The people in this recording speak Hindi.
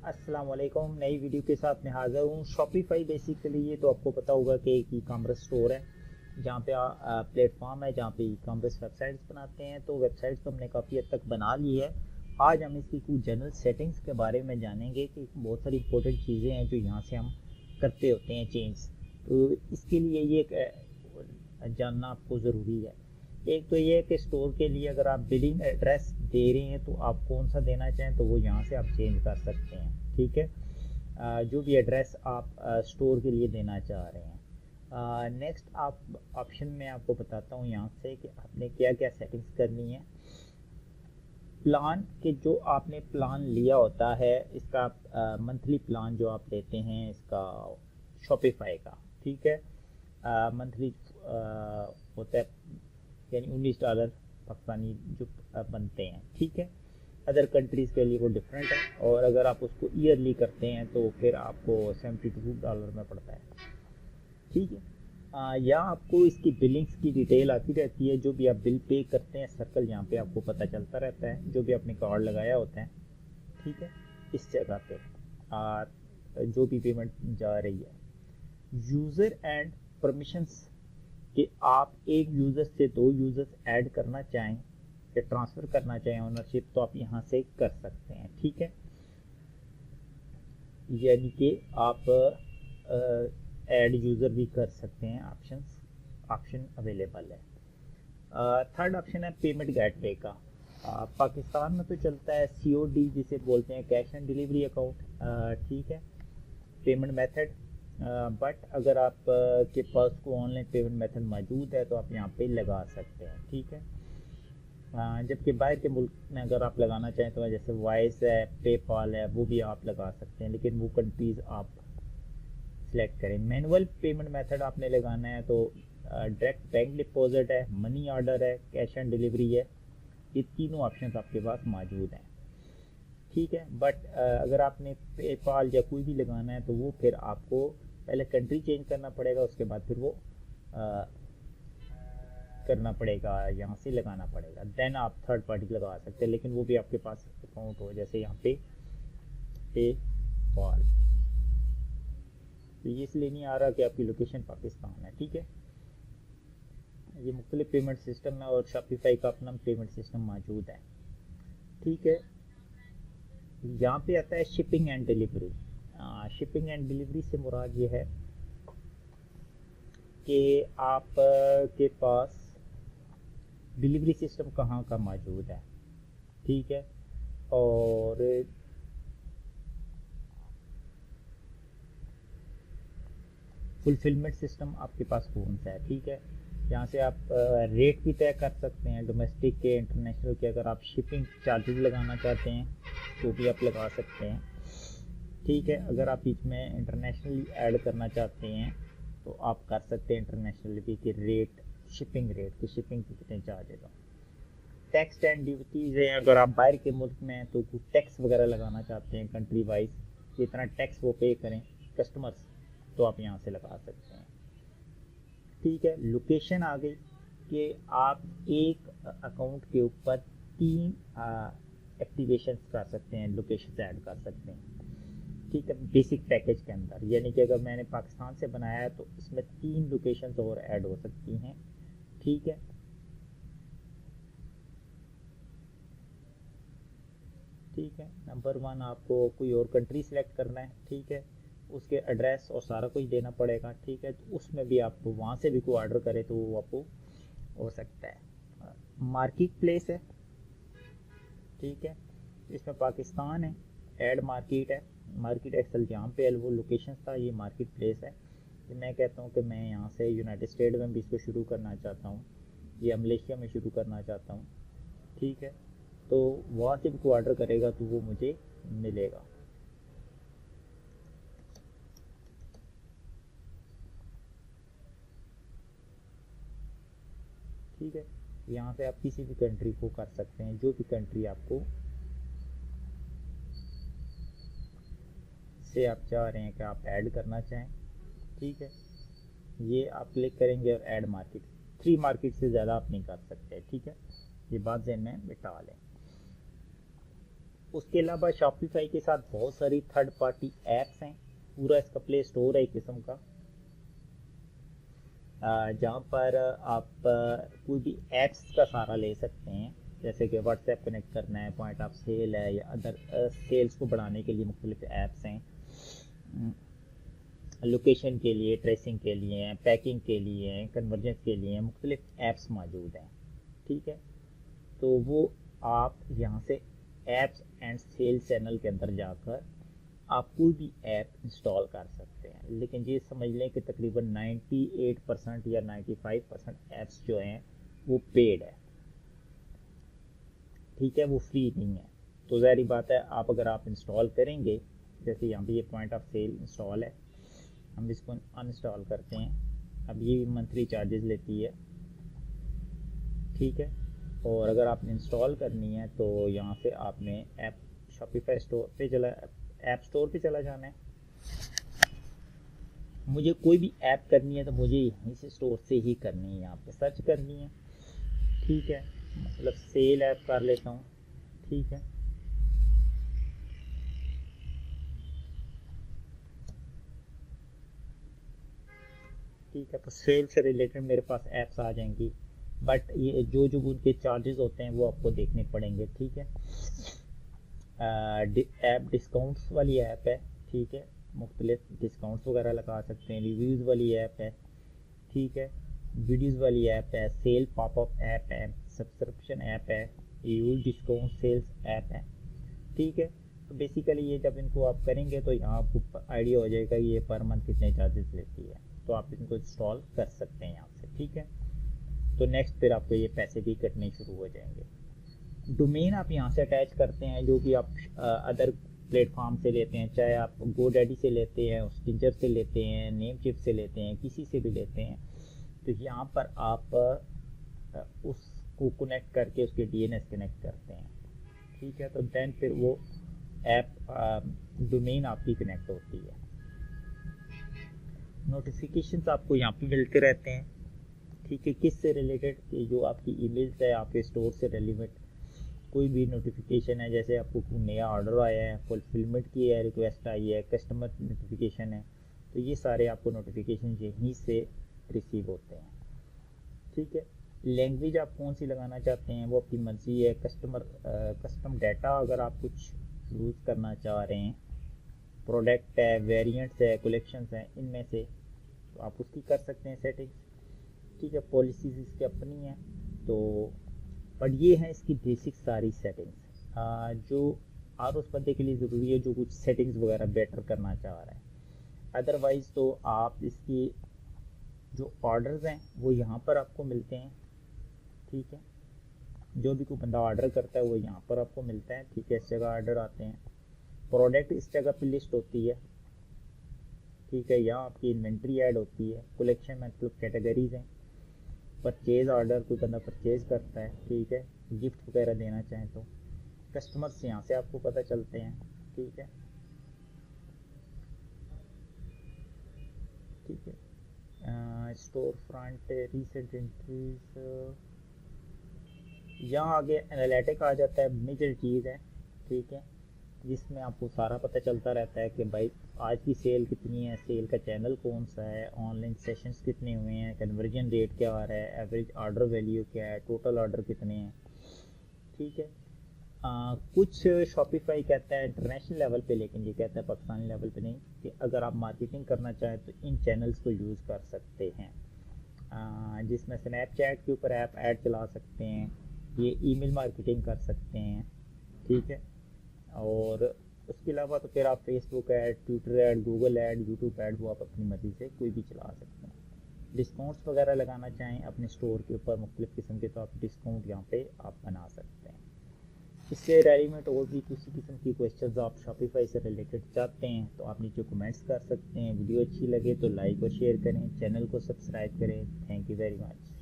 अस्सलाम वालेकुम। नई वीडियो के साथ मैं हाज़िर हूँ। शॉपिफाई बेसिकली ये तो आपको पता होगा कि एक ई कॉमर्स स्टोर है जहाँ पे प्लेटफॉर्म है जहाँ पे ई कॉमर्स वेबसाइट्स बनाते हैं। तो वेबसाइट्स तो हमने काफ़ी हद तक बना ली है। आज हम इसकी कुछ जनरल सेटिंग्स के बारे में जानेंगे कि बहुत सारी इंपॉर्टेंट चीज़ें हैं जो यहाँ से हम करते होते हैं चेंज। तो इसके लिए ये जानना आपको ज़रूरी है। एक तो ये है कि स्टोर के लिए अगर आप बिलिंग एड्रेस दे रहे हैं तो आप कौन सा देना चाहें तो वो यहाँ से आप चेंज कर सकते हैं। ठीक है, जो भी एड्रेस आप स्टोर के लिए देना चाह रहे हैं। नेक्स्ट आप ऑप्शन में आपको बताता हूँ यहाँ से कि आपने क्या क्या सेटिंग्स करनी है। प्लान के जो आपने प्लान लिया होता है इसका मंथली प्लान जो आप लेते हैं इसका शॉपिफाई का, ठीक है, मंथली होता है यानी $19 पाकिस्तानी जो बनते हैं। ठीक है, अदर कंट्रीज़ के लिए वो डिफरेंट है और अगर आप उसको ईयरली करते हैं तो फिर आपको $72 में पड़ता है। ठीक है, यहाँ आपको इसकी बिलिंग्स की डिटेल आती रहती है। जो भी आप बिल पे करते हैं सर्कल यहाँ पे आपको पता चलता रहता है, जो भी आपने कार्ड लगाया होता है। ठीक है, इस जगह पे जो भी पेमेंट जा रही है। यूज़र एंड परमिशंस कि आप एक यूज़र से 2 यूज़र्स ऐड करना चाहें या ट्रांसफ़र करना चाहें ओनरशिप तो आप यहाँ से कर सकते हैं। ठीक है, यानी कि आप ऐड यूज़र भी कर सकते हैं। ऑप्शन अवेलेबल है। थर्ड ऑप्शन है पेमेंट गेटवे का। पाकिस्तान में तो चलता है COD जिसे बोलते हैं, कैश एंड डिलीवरी अकाउंट। ठीक है, पेमेंट मेथड। बट अगर आप के पास को ऑनलाइन पेमेंट मेथड मौजूद है तो आप यहाँ पे लगा सकते हैं। ठीक है, जबकि बाहर के मुल्क में अगर आप लगाना चाहें तो जैसे वाइस है, पेपाल है, वो भी आप लगा सकते हैं, लेकिन वो कंट्रीज़ आप सिलेक्ट करें। मैनुअल पेमेंट मेथड आपने लगाना है तो डायरेक्ट बैंक डिपॉजिट है, मनी ऑर्डर है, कैश एंड डिलीवरी है। ये तीनों ऑप्शन आपके पास मौजूद हैं। ठीक है, बट अगर आपने पेपाल या कोई भी लगाना है तो वो फिर आपको पहले कंट्री चेंज करना पड़ेगा, उसके बाद फिर वो करना पड़ेगा, यहाँ से लगाना पड़ेगा, देन आप थर्ड पार्टी लगा सकते हैं, लेकिन वो भी आपके पास अकाउंट हो, जैसे यहाँ पे पेपाल। तो ये इसलिए नहीं आ रहा कि आपकी लोकेशन पाकिस्तान है। ठीक है, ये मुख्तलिफ पेमेंट सिस्टम है और शॉपिफाई का अपना पेमेंट सिस्टम मौजूद है। ठीक है, यहाँ पे आता है shipping and delivery. Shipping and delivery से मुराद ये है कि आप के पास डिलीवरी सिस्टम कहाँ का मौजूद है। ठीक है, और फुलफिलमेंट सिस्टम आपके पास कौन सा है। ठीक है, यहाँ से आप रेट भी तय कर सकते हैं, डोमेस्टिक के, इंटरनेशनल के। अगर आप शिपिंग चार्जेस लगाना चाहते हैं तो भी आप लगा सकते हैं। ठीक है, अगर आप इसमें इंटरनेशनली ऐड करना चाहते हैं तो आप कर सकते हैं इंटरनेशनल भी कि रेट, शिपिंग रेट की, शिपिंग के कितने चार्जेज हो। टैक्स एंड ड्यूटीज़ हैं, अगर आप बाहर के मुल्क में हैं तो कुछ टैक्स वगैरह लगाना चाहते हैं कंट्री वाइज, जितना टैक्स वो पे करें कस्टमर्स, तो आप यहाँ से लगा सकते हैं। ठीक है, लोकेशन आ गई कि आप एक अकाउंट के ऊपर 3 एक्टिवेशन कर सकते हैं, लोकेशन ऐड कर सकते हैं। ठीक है, बेसिक पैकेज के अंदर, यानी कि अगर मैंने पाकिस्तान से बनाया है तो इसमें 3 लोकेशंस और ऐड हो सकती हैं। ठीक है, ठीक है, नंबर 1 आपको कोई और कंट्री सेलेक्ट करना है। ठीक है, उसके एड्रेस और सारा कुछ देना पड़ेगा। ठीक है, तो उसमें भी आप वहाँ से भी कोई ऑर्डर करे तो वो आपको हो सकता है। मार्केट प्लेस है। ठीक है, इसमें पाकिस्तान है, ऐड मार्केट है, मार्केट एक्सेल जहाँ पे वो लोकेशन था, ये मार्केट प्लेस है। तो मैं कहता हूँ कि मैं यहाँ से यूनाइटेड स्टेट में भी इसको शुरू करना चाहता हूँ या मलेशिया में शुरू करना चाहता हूँ। ठीक है, तो वहाँ से भी कोई ऑर्डर करेगा तो वो मुझे मिलेगा। ठीक है, यहाँ से आप किसी भी कंट्री को कर सकते हैं, जो भी कंट्री आपको से आप चाह रहे हैं कि आप ऐड करना चाहें। ठीक है, ये आप क्लिक करेंगे और ऐड मार्केट, 3 मार्केट से ज़्यादा आप नहीं कर सकते। ठीक है, ये बात ज़हन में बिठा लें। उसके अलावा शॉपिफाई के साथ बहुत सारी थर्ड पार्टी ऐप्स हैं, पूरा इसका प्ले स्टोर है एक किस्म का, जहाँ पर आप कोई भी ऐप्स का सहारा ले सकते हैं, जैसे कि व्हाट्सएप कनेक्ट करना है, पॉइंट ऑफ सेल है, या अदर सेल्स को बढ़ाने के लिए मुख्तलिफ ऐप्स हैं, लोकेशन के लिए, ट्रेसिंग के लिए, पैकिंग के लिए, कन्वर्जेंस के लिए मुख्तलिफ ऐप्स मौजूद हैं। ठीक है, तो वो आप यहाँ से ऐप्स एंड सेल चैनल के अंदर जाकर आप कोई भी ऐप इंस्टॉल कर सकते हैं, लेकिन ये समझ लें कि तकरीबन 98% या 95% ऐप्स जो हैं वो पेड है। ठीक है, वो फ्री नहीं है। तो ज़ाहिर बात है, अगर आप इंस्टॉल करेंगे, जैसे यहाँ पे ये पॉइंट ऑफ सेल इंस्टॉल है, हम इसको अनइंस्टॉल करते हैं। अब ये मंथली चार्जेस लेती है। ठीक है, और अगर आपने इंस्टॉल करनी है तो यहाँ से आपने ऐप शॉपिफाई स्टोर पे ऐप स्टोर पे चला जाना है। मुझे कोई भी ऐप करनी है तो मुझे यहीं से स्टोर से ही करनी है, यहाँ पे सर्च करनी है। ठीक है, मतलब सेल ऐप कर लेता हूँ। ठीक है, ठीक है, तो सेल से रिलेटेड मेरे पास ऐप्स आ जाएंगी, बट ये जो जो उनके चार्जेस होते हैं वो आपको देखने पड़ेंगे। ठीक है, ऐप डिस्काउंट्स वाली ऐप है। ठीक है, मुख्तलिफ डिस्काउंट्स वगैरह लगा सकते हैं। रिव्यूज़ वाली ऐप है। ठीक है, वीडियोज़ वाली ऐप है, सेल पॉपअप ऐप है, सब्सक्रिप्शन ऐप है, यूज डिस्काउंट सेल्स ऐप है। ठीक है, तो बेसिकली ये जब इनको आप करेंगे तो यहाँ आपको आइडिया हो जाएगा ये पर मंथ कितने चार्जेस लेती है, तो आप इनको इंस्टॉल कर सकते हैं यहाँ से। ठीक है, तो नेक्स्ट फिर आपको ये पैसे भी कटने शुरू हो जाएंगे। डोमेन आप यहाँ से अटैच करते हैं, जो कि आप अदर प्लेटफॉर्म से लेते हैं, चाहे आप GoDaddy से लेते हैं, स्टिंजर से लेते हैं, नेमचिप से लेते हैं, किसी से भी लेते हैं, तो यहाँ पर आप उसको कनेक्ट करके उसके DNS कनेक्ट करते हैं। ठीक है, तो देन फिर वो ऐप डोमेन आपकी कनेक्ट होती है। नोटिफिकेशंस आपको यहाँ पे मिलते रहते हैं। ठीक है, किस से रिलेटेड, जो आपकी ईमेल्स है, आपके स्टोर से रिलेटेड कोई भी नोटिफिकेशन है, जैसे आपको नया ऑर्डर आया है, फुलफिलमेंट की है, रिक्वेस्ट आई है, कस्टमर नोटिफिकेशन है, तो ये सारे आपको नोटिफिकेशन यहीं से रिसीव होते हैं। ठीक है, लैंग्वेज आप कौन सी लगाना चाहते हैं वो आपकी मर्ज़ी है। कस्टम डाटा अगर आप कुछ यूज़ करना चाह रहे हैं, प्रोडक्ट है, वेरिएंट्स है, कलेक्शंस हैं, इनमें से तो आप उसकी कर सकते हैं सेटिंग्स। ठीक है, पॉलिसीज़ इसकी अपनी हैं, तो पर ये है इसकी बेसिक सारी सेटिंग्स जो हर उस बंदे के लिए ज़रूरी है जो कुछ सेटिंग्स वगैरह बेटर करना चाह रहा है। अदरवाइज़ तो आप इसकी जो ऑर्डर्स हैं वो यहाँ पर आपको मिलते हैं। ठीक है, जो भी कोई बंदा ऑर्डर करता है वो यहाँ पर आपको मिलता है। ठीक है, इस जगह ऑर्डर आते हैं, प्रोडक्ट इस जगह पे लिस्ट होती है। ठीक है, यहाँ आपकी इन्वेंट्री ऐड होती है, कलेक्शन मतलब कैटेगरीज हैं, परचेज़ ऑर्डर कोई बंदा परचेज़ करता है। ठीक है, गिफ्ट वगैरह देना चाहें तो कस्टमर्स यहाँ से आपको पता चलते हैं। ठीक है, ठीक है, स्टोर फ्रंट रीसेंट एंट्रीज, यहाँ आगे एनालिटिक आ जाता है, मेजर चीज़ है। ठीक है, जिसमें आपको सारा पता चलता रहता है कि भाई आज की सेल कितनी है, सेल का चैनल कौन सा है, ऑनलाइन सेशंस कितने हुए हैं, कन्वर्जन रेट क्या आ रहा है, एवरेज ऑर्डर वैल्यू क्या है, टोटल ऑर्डर कितने हैं। ठीक है, कुछ शॉपिफाई कहता है इंटरनेशनल लेवल पे, लेकिन ये कहता है पाकिस्तानी लेवल पे नहीं, कि अगर आप मार्केटिंग करना चाहें तो इन चैनल्स को यूज़ कर सकते हैं, जिसमें स्नैपचैट के ऊपर ऐप ऐड चला सकते हैं, ये ईमेल मार्केटिंग कर सकते हैं। ठीक है, और उसके अलावा तो फिर आप Facebook ad, Twitter add, Google add, YouTube add वो आप अपनी मर्ज़ी से कोई भी चला सकते हैं। डिस्काउंट्स वगैरह लगाना चाहें अपने स्टोर के ऊपर मुख्तलिफ़ किस्म के, तो आप डिस्काउंट यहाँ पे आप बना सकते हैं। इससे रेलिवेंट और भी किसी किस्म की क्वेश्चंस आप शॉपिफाई से रिलेटेड चाहते हैं तो आप नीचे कमेंट्स कर सकते हैं। वीडियो अच्छी लगे तो लाइक और शेयर करें, चैनल को सब्सक्राइब करें। Thank you very much.